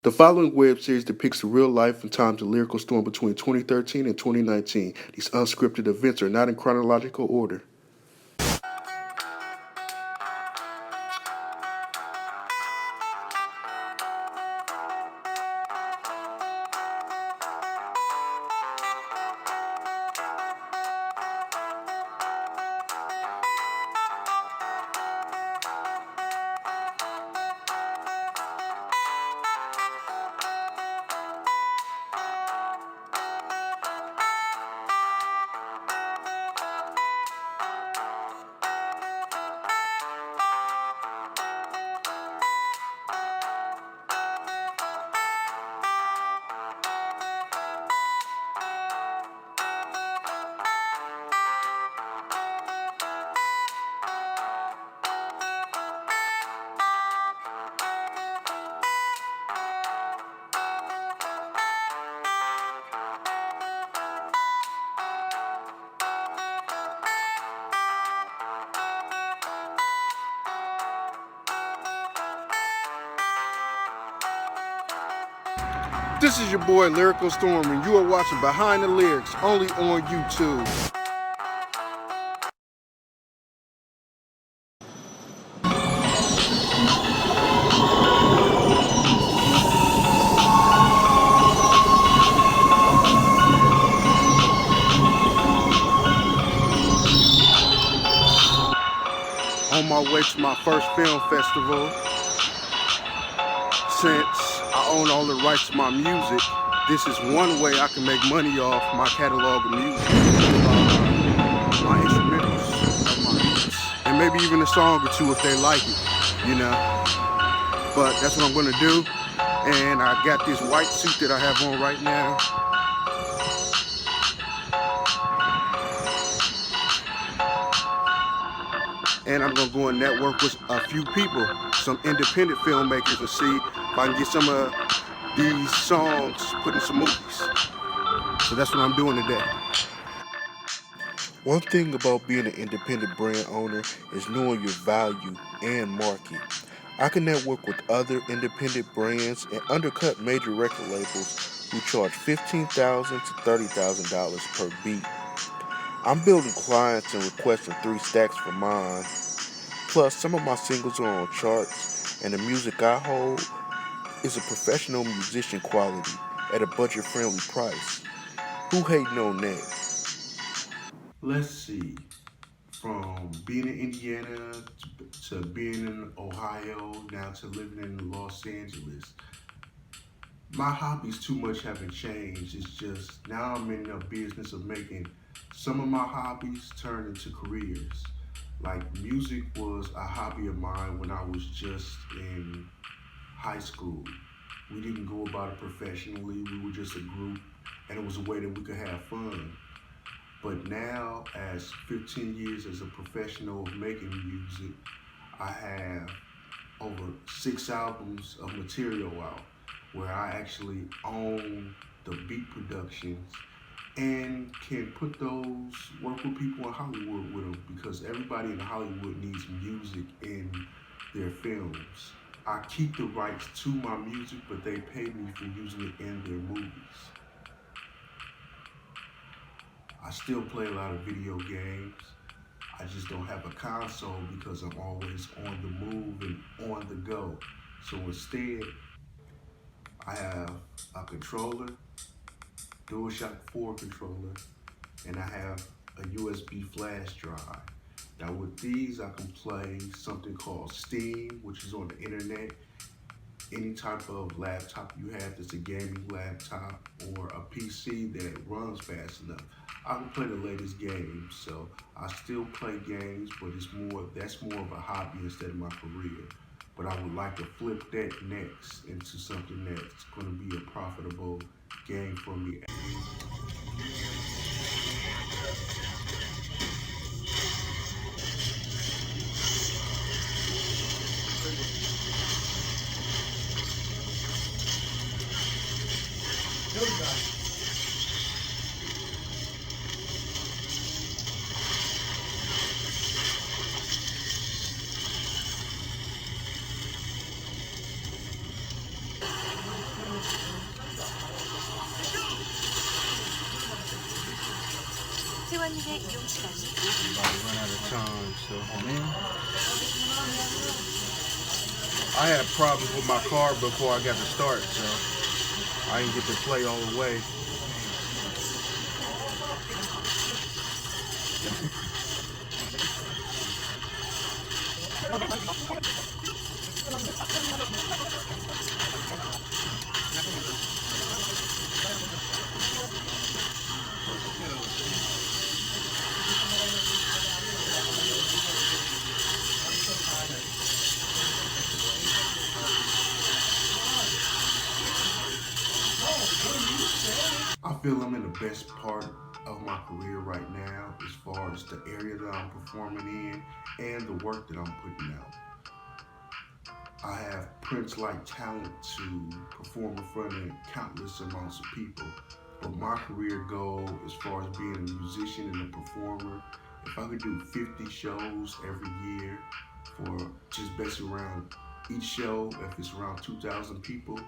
The following web series depicts the real life and times of Lyrical Storm between 2013 and 2019. These unscripted events are not in chronological order. This is your boy Lyrical Storm, and you are watching Behind the Lyrics only on YouTube. On my way to my first film festival. Since I own all the rights to my music, this is one way I can make money off my catalog of music, my instrumentals, of my beats, and maybe even a song or two if they like it, you know. But that's what I'm gonna do. And I got this white suit that I have on right now. And I'm gonna go and network with a few people, some independent filmmakers, and see if I can get some of these songs put in some movies. So that's what I'm doing today. One thing about being an independent brand owner is knowing your value and market. I can network with other independent brands and undercut major record labels who charge $15,000 to $30,000 per beat. I'm building clients and requesting 3 stacks for mine. Plus, some of my singles are on charts, and the music I hold is a professional musician quality at a budget-friendly price. Who hating on that? Let's see. From being in Indiana to being in Ohio, now to living in Los Angeles, my hobbies too much haven't changed. It's just now I'm in the business of making some of my hobbies turn into careers. Like music was a hobby of mine when I was just in high school. We didn't go about it professionally. We were just a group, and it was a way that we could have fun. But now, as 15 years as a professional of making music, I have over 6 albums of material out where I actually own the beat productions and can put those, work with people in Hollywood with them, because everybody in Hollywood needs music in their films. I keep the rights to my music, but they pay me for using it in their movies. I still play a lot of video games. I just don't have a console because I'm always on the move and on the go. So instead, I have a controller, DualShock 4 controller, and I have a USB flash drive. Now with these, I can play something called Steam, which is on the internet. Any type of laptop you have that's a gaming laptop or a PC that runs fast enough, I can play the latest games. So I still play games, but that's more of a hobby instead of my career. But I would like to flip that next into something that's going to be a profitable game for me. 회원님의 이용 시간이 About to run out of time, so I had problems with my car before I got to start, so I didn't get to play all the way. I feel I'm in the best part of my career right now as far as the area that I'm performing in and the work that I'm putting out. I have Prince-like talent to perform in front of countless amounts of people, but my career goal as far as being a musician and a performer, if I could do 50 shows every year for just basically around each show, if it's around 2,000 people,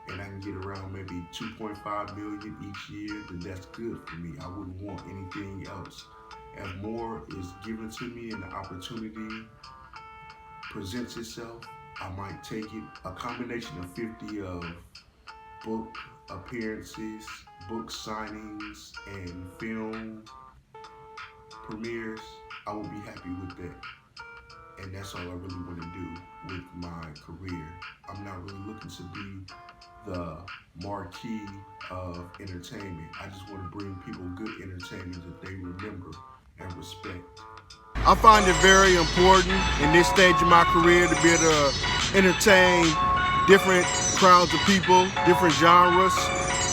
and I can get around maybe 2.5 million each year, then that's good for me. I wouldn't want anything else. If more is given to me and the opportunity presents itself, I might take it. A combination of 50 of book appearances, book signings, and film premieres, I will be happy with that. And that's all I really want to do with my career. I'm not really looking to be the marquee of entertainment. I just want to bring people good entertainment that they remember and respect. I find it very important in this stage of my career to be able to entertain different crowds of people, different genres.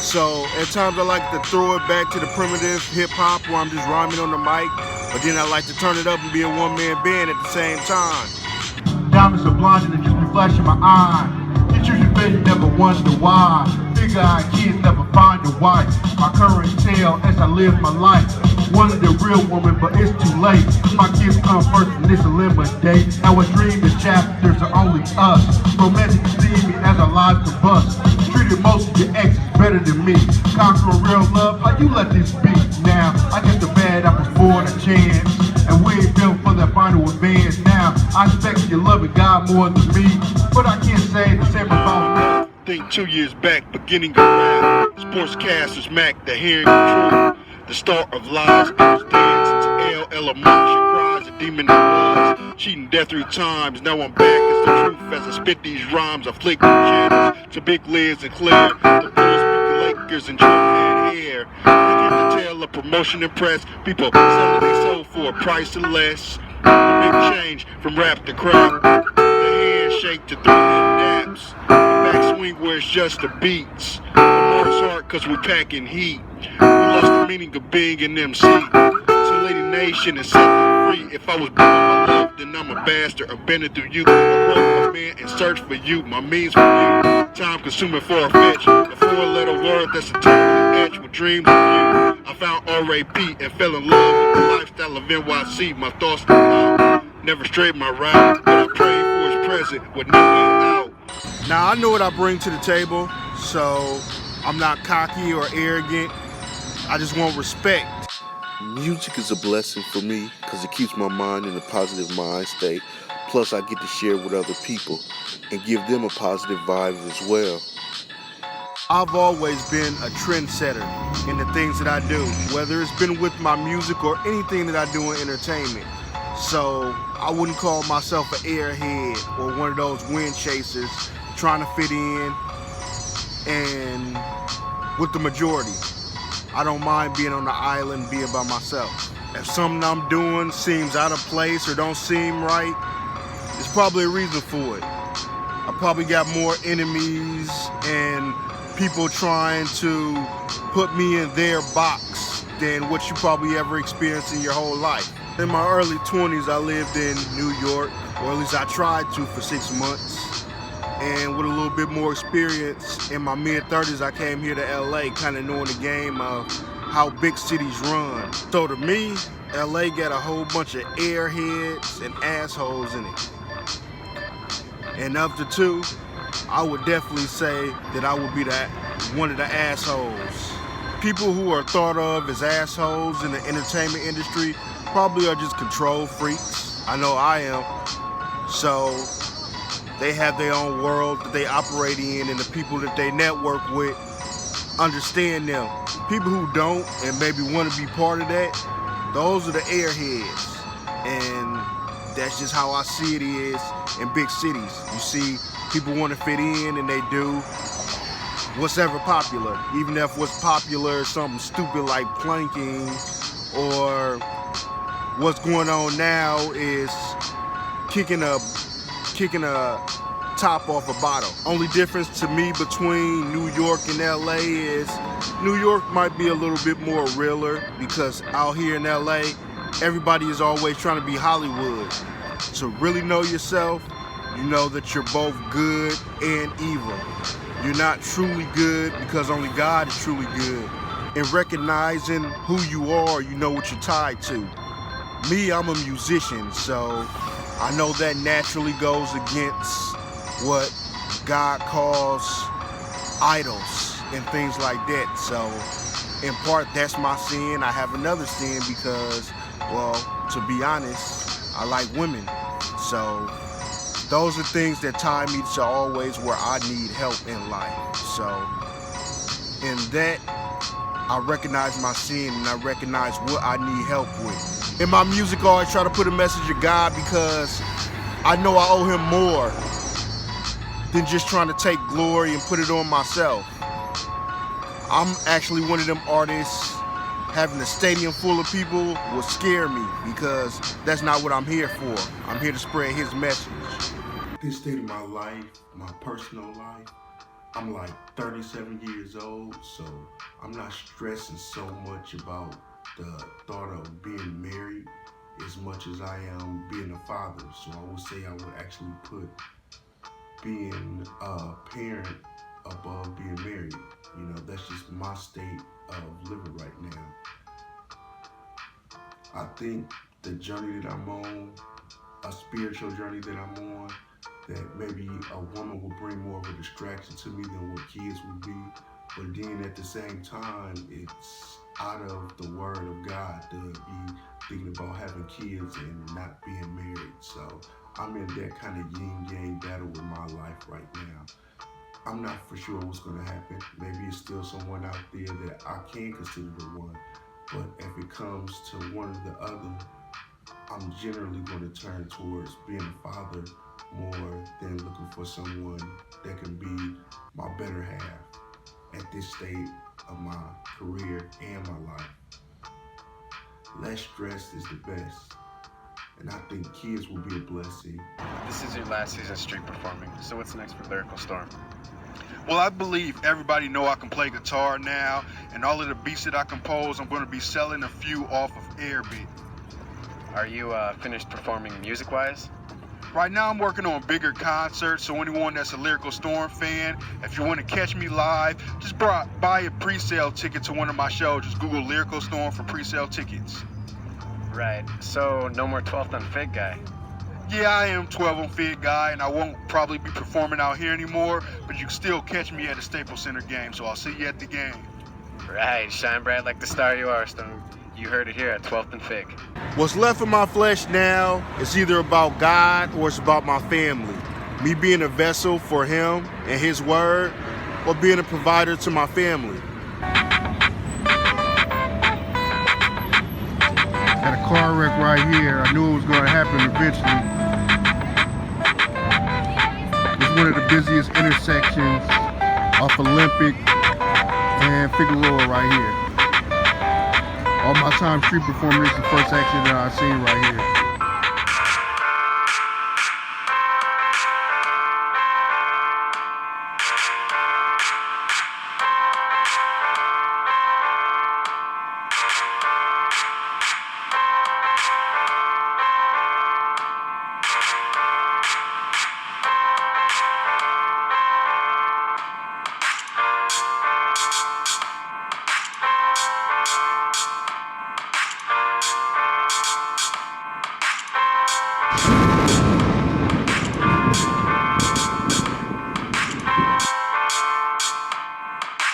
So at times I like to throw it back to the primitive hip hop where I'm just rhyming on the mic, but then I like to turn it up and be a one-man band at the same time. Diamonds are blinding and just be flashing my eye. You choose your fate, never wonder why. Big-eyed kids never find a wife. My current tale as I live my life. Wanted a real woman, but it's too late. My kids come first and it's a lemonade. Now I dream the chapters are only us. Romantic see me as our lives combust. Treated most of your exes better than me. Conquering real love, how you let this be? Now I get the bad apples for the chance. And we ain't built for that final advance. Now I expect you loving God more than me, but I can't say the same about me. Think 2 years back, beginning of rap, sportscasters Mac, the hearing of truth, the start of lies, it was dance to L emotion cries, a demon that was cheating death 3 times. Now I'm back as the truth as I spit these rhymes, I flick the channels to Big Liz and Claire, the Bulls, the Lakers and Jordan hair. They get the tale of promotion and press, people selling their soul for a price or less. The big change from rap to crap, the handshake to 3 hip daps, the backswing where it's just the beats, the Mars heart cause we're packing heat. We lost the meaning of being an MC. So Lady Nation and set me free. If I was born my love, then I'm a bastard. I've been it through you. I wrote my man and search for you. My means for you. Time consuming far-fetched. A 4-letter word that's eternally etched with dreams of you. I found R.A.P. and fell in love with the lifestyle of NYC. My thoughts never straight my route, but I prayed for his present with no way out. Now I know what I bring to the table, so I'm not cocky or arrogant. I just want respect. Music is a blessing for me because it keeps my mind in a positive mind state. Plus I get to share with other people and give them a positive vibe as well. I've always been a trendsetter in the things that I do, whether it's been with my music or anything that I do in entertainment. So I wouldn't call myself an airhead or one of those wind chasers trying to fit in and with the majority. I don't mind being on the island, being by myself. If something I'm doing seems out of place or don't seem right, there's probably a reason for it. I probably got more enemies and people trying to put me in their box than what you probably ever experienced in your whole life. In my early 20s, I lived in New York, or at least I tried to for 6 months. And with a little bit more experience, in my mid-30s, I came here to LA, kind of knowing the game of how big cities run. So to me, LA got a whole bunch of airheads and assholes in it. And of the two, I would definitely say that I would be one of the assholes. people who are thought of as assholes in the entertainment industry probably are just control freaks. I know I am. So they have their own world that they operate in, and the people that they network with understand them. People who don't and maybe want to be part of that, those are the airheads. And that's just how I see it is in big cities. You see, people want to fit in and they do what's ever popular. Even if what's popular is something stupid like planking, or what's going on now is kicking a top off a bottle. Only difference to me between New York and LA is New York might be a little bit more realer, because out here in LA, everybody is always trying to be Hollywood. To really know yourself, you know that you're both good and evil. You're not truly good because only God is truly good. In recognizing who you are, you know what you're tied to. Me, I'm a musician, so I know that naturally goes against what God calls idols and things like that. So in part, that's my sin. I have another sin because, well, to be honest, I like women. So those are things that tie me to always where I need help in life. So in that, I recognize my sin and I recognize what I need help with. In my music, I always try to put a message of God, because I know I owe him more than just trying to take glory and put it on myself. I'm actually one of them artists. Having a stadium full of people will scare me, because that's not what I'm here for. I'm here to spread his message. This state of my life, my personal life, I'm like 37 years old, so I'm not stressing so much about the thought of being married as much as I am being a father. So I would say I would actually put being a parent above being married. You know, that's just my state of living right now. I think the journey that I'm on, a spiritual journey that I'm on, that maybe a woman will bring more of a distraction to me than what kids would be. But then at the same time, it's out of the word of God to be thinking about having kids and not being married. So I'm in that kind of yin-yang battle with my life right now. I'm not for sure what's going to happen. Maybe it's still someone out there that I can consider the one. But if it comes to one or the other, I'm generally going to turn towards being a father more than looking for someone that can be my better half at this state of my career and my life. Less stress is the best, and I think kids will be a blessing. This is your last season street performing, so what's next for Lyrical Storm? Well, I believe everybody know I can play guitar now, and all of the beats that I compose, I'm going to be selling a few off of Airbit. Are you finished performing music-wise? Right now I'm working on bigger concerts, so anyone that's a Lyrical Storm fan, if you want to catch me live, just buy a pre-sale ticket to one of my shows. Just Google Lyrical Storm for pre-sale tickets. Right, so no more 12th on Fig guy. Yeah, I am 12 on Fig guy, and I won't probably be performing out here anymore, but you can still catch me at a Staples Center game, so I'll see you at the game. Right, shine bright like the star you are, Stone. You heard it here at 12th and Fig. What's left of my flesh now is either about God or it's about my family. Me being a vessel for him and his word, or being a provider to my family. Had a car wreck right here. I knew it was going to happen eventually. It's one of the busiest intersections off Olympic and Figueroa right here. All my time street performing, is the first accident I've seen right here.